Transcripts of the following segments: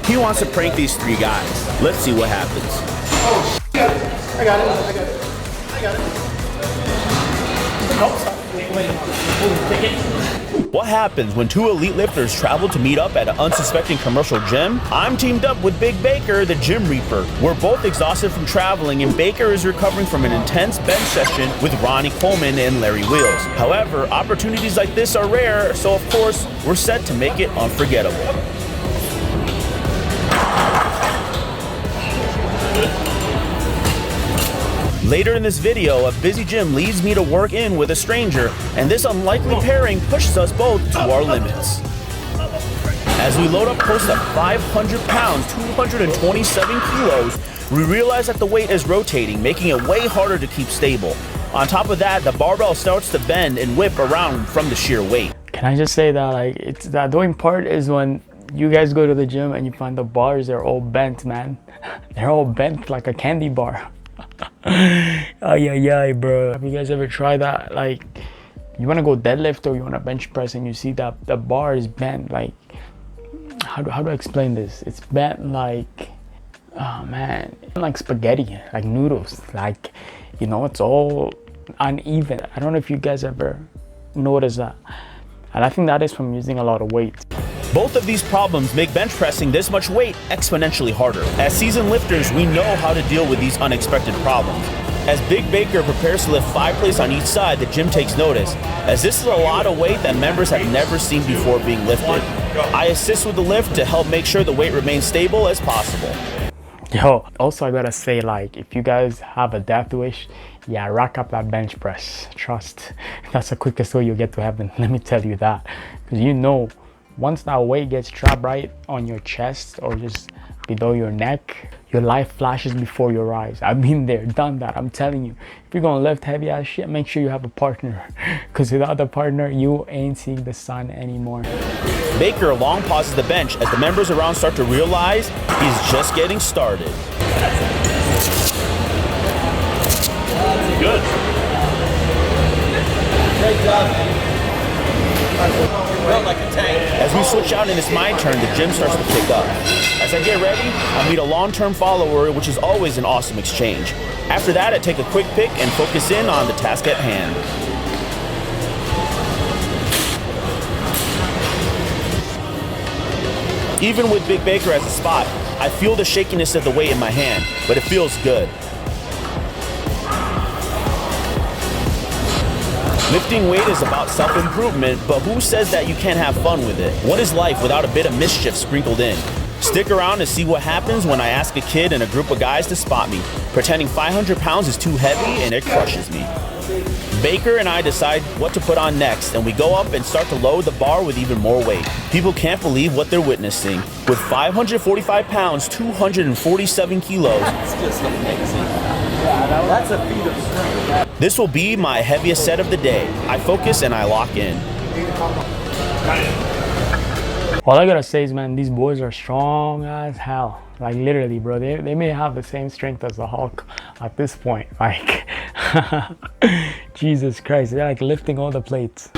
He wants to prank these three guys. Let's see what happens. Oh, I got it. Nope, stop. Wait. What happens when two elite lifters travel to meet up at an unsuspecting commercial gym? I'm teamed up with Big Baker, the Gym Reaper. We're both exhausted from traveling, and Baker is recovering from an intense bench session with Ronnie Coleman and Larry Wheels. However, opportunities like this are rare, so of course, we're set to make it unforgettable. Later in this video, a busy gym leads me to work in with a stranger, and this unlikely pairing pushes us both to our limits. As we load up close to 500 pounds, 227 kilos, we realize that the weight is rotating, making it way harder to keep stable. On top of that, the barbell starts to bend and whip around from the sheer weight. Can I just say that, like, it's the annoying part is when you guys go to the gym and you find the bars, they're all bent, man. They're all bent like a candy bar. Oh yeah, bro. Have you guys ever tried that? Like, you want to go deadlift or you want to bench press and you see that the bar is bent, like, how do I explain this? It's bent like, oh man, like spaghetti, like noodles, like, you know, it's all uneven. I don't know if you guys ever notice that, and I think that is from using a lot of weight. Both of these problems make bench pressing this much weight exponentially harder. As seasoned lifters, we know how to deal with these unexpected problems. As Big Baker prepares to lift 5 plates on each side, the gym takes notice, as this is a lot of weight that members have never seen before being lifted. I assist with the lift to help make sure the weight remains stable as possible. Yo, also I gotta say, like, if you guys have a death wish, yeah, rack up that bench press. Trust, that's the quickest way you'll get to heaven. Let me tell you that, because you know, once that weight gets trapped right on your chest or just below your neck, your life flashes before your eyes. I've been there, done that. I'm telling you, if you're gonna lift heavy ass shit, make sure you have a partner, because without the partner, you ain't seeing the sun anymore. Baker long pauses the bench as the members around start to realize he's just getting started. Good. Great job, man. Like a tank. As we switch out and it's my turn, the gym starts to pick up. As I get ready, I meet a long-term follower, which is always an awesome exchange. After that, I take a quick pic and focus in on the task at hand. Even with Big Baker as a spot, I feel the shakiness of the weight in my hand, but it feels good. Lifting weight is about self-improvement, but who says that you can't have fun with it? What is life without a bit of mischief sprinkled in? Stick around and see what happens when I ask a kid and a group of guys to spot me, pretending 500 pounds is too heavy and it crushes me. Baker and I decide what to put on next, and we go up and start to load the bar with even more weight. People can't believe what they're witnessing. With 545 pounds, 247 kilos, That's just amazing. Yeah, that's a feat of strength. this will be my heaviest set of the day. I focus and I lock in. All I gotta say is, man, these boys are strong as hell. Like, literally, bro, they may have the same strength as the Hulk at this point. Like, Jesus Christ, they're like lifting all the plates.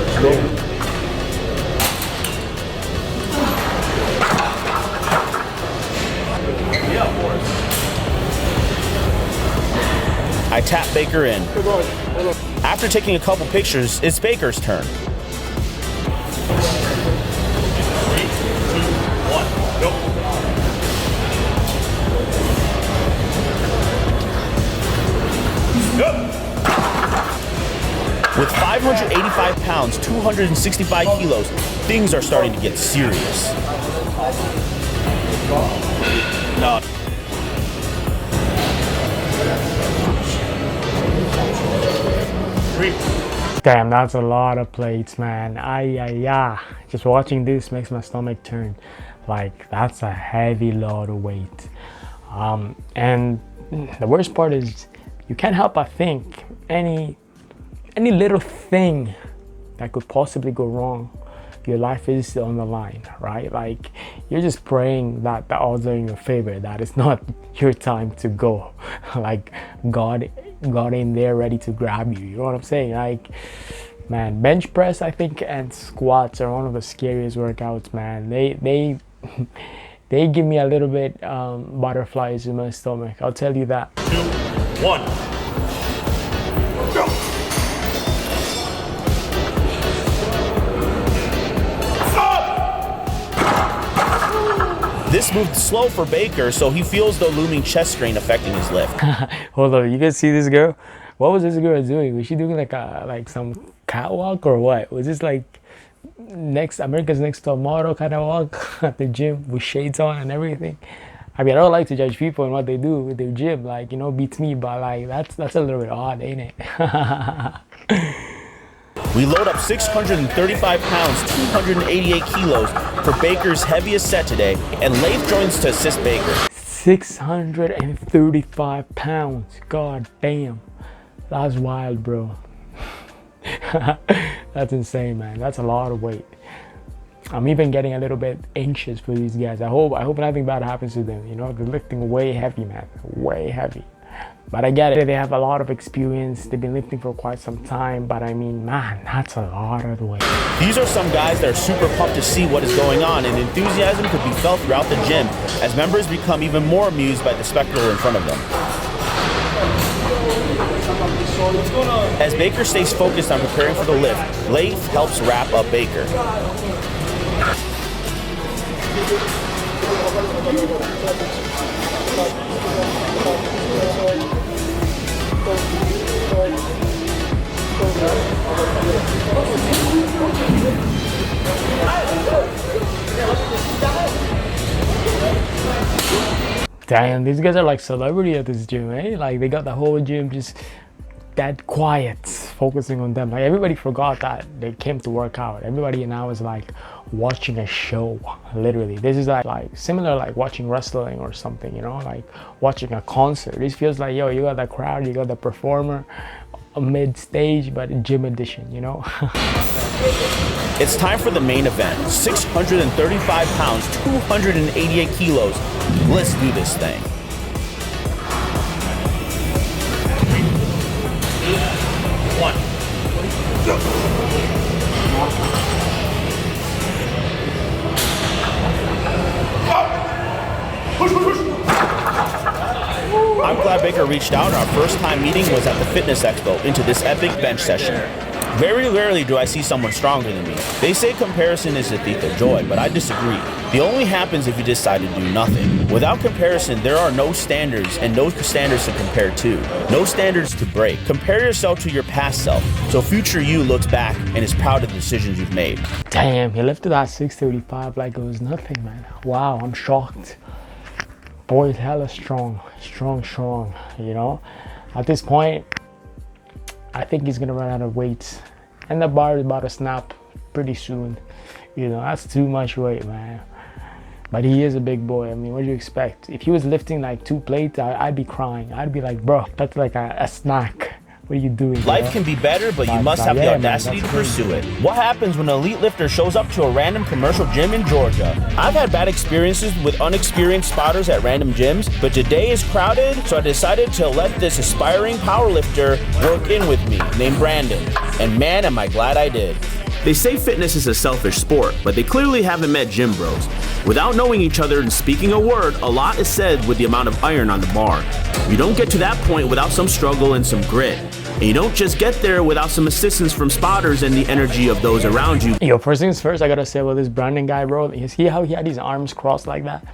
I tap Baker in. After taking a couple pictures, it's Baker's turn. With 585 pounds, 265 kilos, things are starting to get serious. No. Damn, that's a lot of plates, man. Ay. Just watching this makes my stomach turn. Like, that's a heavy load of weight. And the worst part is, you can't help but think any little thing that could possibly go wrong, your life is on the line, right? Like, you're just praying that the odds are in your favor, that it's not your time to go. Like, God in there ready to grab you, you know what I'm saying? Like, man, bench press, I think, and squats are one of the scariest workouts, man. they give me a little bit butterflies in my stomach. I'll tell you that. 2, 1. Go. This moved slow for Baker, so he feels the looming chest strain affecting his lift. Hold on, you guys see this girl? What was this girl doing? Was she doing like some catwalk or what? Was this like America's Next Top Model kind of walk at the gym with shades on and everything? I mean, I don't like to judge people and what they do with their gym, like, you know, beats me, but like that's a little bit odd, ain't it? We load up 635 pounds, 288 kilos for Baker's heaviest set today, and Leif joins to assist Baker. 635 pounds, god damn. That's wild, bro. That's insane, man. That's a lot of weight. I'm even getting a little bit anxious for these guys. I hope nothing bad happens to them. You know, they're lifting way heavy, man. Way heavy. But I get it. They have a lot of experience. They've been lifting for quite some time. But I mean, man, that's a lot of weight. These are some guys that are super pumped to see what is going on, and enthusiasm could be felt throughout the gym as members become even more amused by the spectacle in front of them. As Baker stays focused on preparing for the lift, Leif helps wrap up Baker. Damn, these guys are like celebrity at this gym, eh? Like they got the whole gym just that quiet, focusing on them. Like everybody forgot that they came to work out. Everybody now is like watching a show, literally. This is like similar like watching wrestling or something, you know, like watching a concert. This feels like, yo, you got the crowd, you got the performer mid-stage, but gym edition, you know. It's time for the main event. 635 pounds, 288 kilos. Let's do this thing. 3, 1, go. I'm glad Baker reached out. Our first time meeting was at the Fitness Expo into this epic bench session. Very rarely do I see someone stronger than me. They say comparison is the thief of joy, but I disagree. It only happens if you decide to do nothing. Without comparison, there are no standards and no standards to compare to. No standards to break. Compare yourself to your past self, so future you looks back and is proud of the decisions you've made. Damn, he lifted that 635 like it was nothing, man. Wow, I'm shocked. Boy, it's hella strong, you know. At this point, I think he's gonna run out of weight, and the bar is about to snap pretty soon. You know, that's too much weight, man. But he is a big boy. I mean, what do you expect? If he was lifting like 2 plates, I'd be crying. I'd be like, bro, that's like a snack. What are you doing? Life can be better, but you must have the audacity to pursue it. What happens when an elite lifter shows up to a random commercial gym in Georgia? I've had bad experiences with unexperienced spotters at random gyms, but today is crowded, so I decided to let this aspiring powerlifter work in with me, named Brandon. And man, am I glad I did. They say fitness is a selfish sport, but they clearly haven't met gym bros. Without knowing each other and speaking a word, a lot is said with the amount of iron on the bar. You don't get to that point without some struggle and some grit. And you don't just get there without some assistance from spotters and the energy of those around you. Yo, first things first, I gotta say about this Brandon guy, bro. You see how he had his arms crossed like that?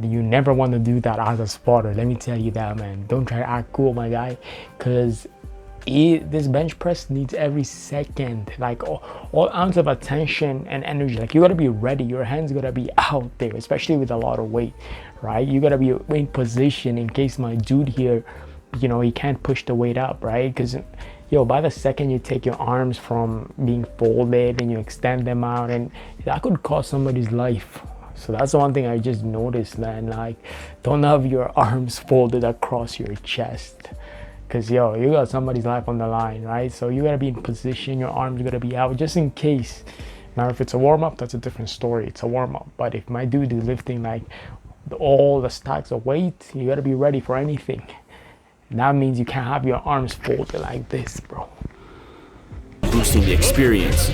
You never want to do that as a spotter. Let me tell you that, man. Don't try to act cool, my guy, because this bench press needs every second, like all ounce of attention and energy. Like you gotta be ready. Your hands gotta be out there, especially with a lot of weight, right? You gotta be in position in case my dude here, you know, he can't push the weight up, right? Because yo, by the second you take your arms from being folded and you extend them out, and that could cost somebody's life. So that's the one thing I just noticed, man. Like, don't have your arms folded across your chest, because yo, you got somebody's life on the line, right? So you gotta be in position, your arms gotta be out just in case. Now if it's a warm-up, that's a different story. It's a warm-up. But if my dude is lifting like all the stacks of weight, you gotta be ready for anything. And that means you can't have your arms folded like this, bro. Boosting the experience.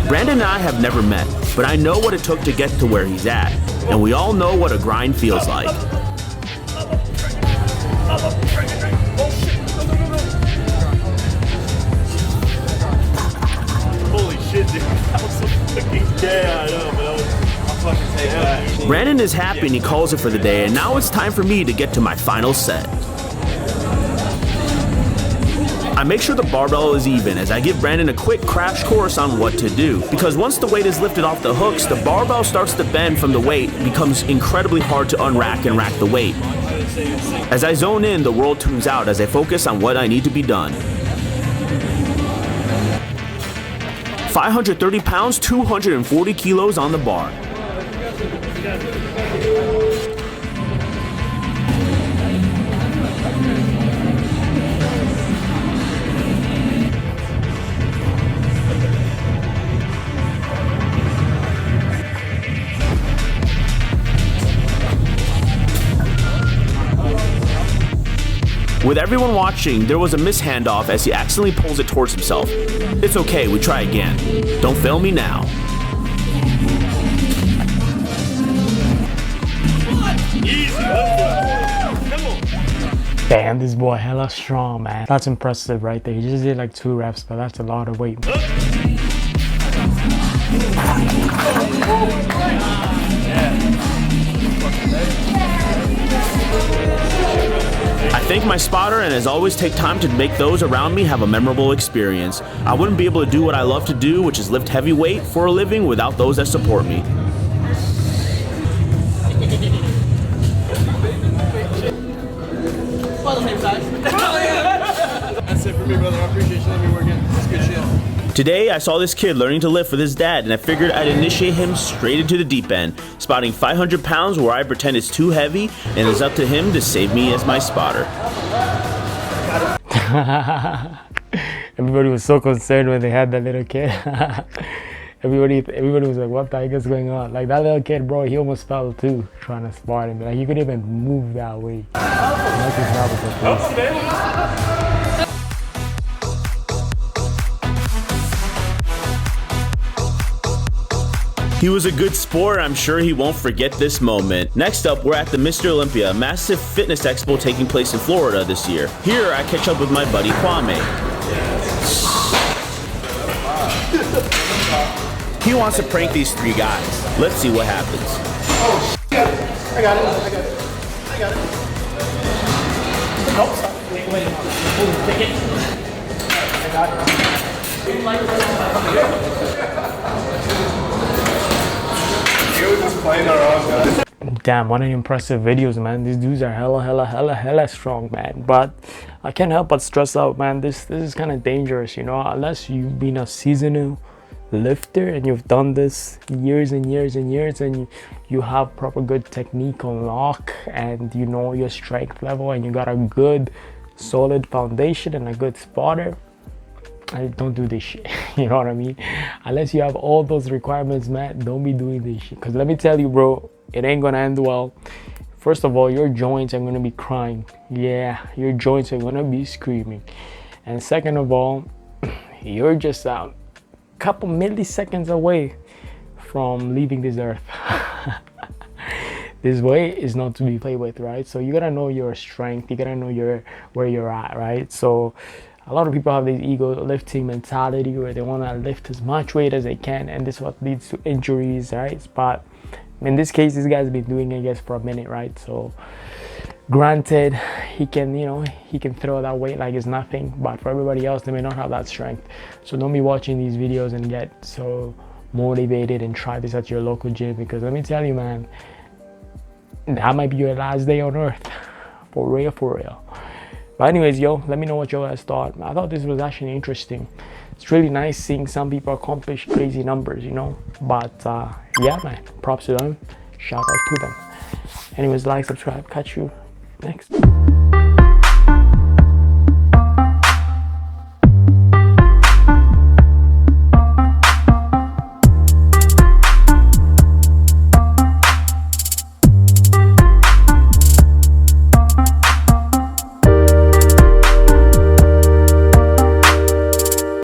Brandon and I have never met, but I know what it took to get to where he's at, and we all know what a grind feels like. Holy shit, dude. That was so fucking... Yeah, I know, but that was... I'll fucking take that. Brandon is happy and he calls it for the day, and now it's time for me to get to my final set. I make sure the barbell is even as I give Brandon a quick crash course on what to do, because once the weight is lifted off the hooks, the barbell starts to bend from the weight. It becomes incredibly hard to unrack and rack the weight. As I zone in, the world tunes out as I focus on what I need to be done. 530 pounds, 240 kilos on the bar. With everyone watching, there was a mishandoff as he accidentally pulls it towards himself. It's okay, we try again. Don't fail me now. Damn, this boy hella strong, man. That's impressive right there. He just did like 2 reps, but that's a lot of weight. I thank my spotter and as always take time to make those around me have a memorable experience. I wouldn't be able to do what I love to do, which is lift heavy weight for a living, without those that support me. That's it for me, brother. I appreciate you letting me work in. It's good shit. Today, I saw this kid learning to lift with his dad, and I figured I'd initiate him straight into the deep end, spotting 500 pounds where I pretend it's too heavy, and it's up to him to save me as my spotter. Everybody was so concerned when they had that little kid. Everybody was like, what the heck is going on? Like, that little kid, bro, he almost fell too, trying to spot him. Like, he couldn't even move that way. He was a good sport. I'm sure he won't forget this moment. Next up, we're at the Mr. Olympia, massive fitness expo taking place in Florida this year. Here, I catch up with my buddy Kwame. He wants to prank these 3 guys. Let's see what happens. Oh, shit. I got it. Oh, stop. Wait. Take it. I got it. Damn, what an impressive videos, man. These dudes are hella strong, man. But I can't help but stress out, man. This is kind of dangerous, you know, unless you've been a seasonal lifter and you've done this years and years and you have proper good technique on lock, and you know your strength level, and you got a good solid foundation and a good spotter. I don't do this shit. You know what I mean? Unless you have all those requirements, man, don't be doing this shit. Because let me tell you, bro, it ain't gonna end well. First of all, your joints are gonna be crying. Yeah, your joints are gonna be screaming. And second of all, you're just a couple milliseconds away from leaving this earth. This weight is not to be played with, right? So you gotta know your strength. You gotta know where you're at, right? So a lot of people have this ego lifting mentality where they want to lift as much weight as they can, and this is what leads to injuries, right? But in this case, this guy's been doing it, I guess, for a minute, right? So granted, he can, you know, he can throw that weight like it's nothing, but for everybody else, they may not have that strength. So don't be watching these videos and get so motivated and try this at your local gym, because let me tell you, man, that might be your last day on earth. For real. But anyways, yo, let me know what you guys thought. I thought this was actually interesting. It's really nice seeing some people accomplish crazy numbers, you know. But yeah, man, props to them. Shout out to them. Anyways, like, subscribe. Catch you next.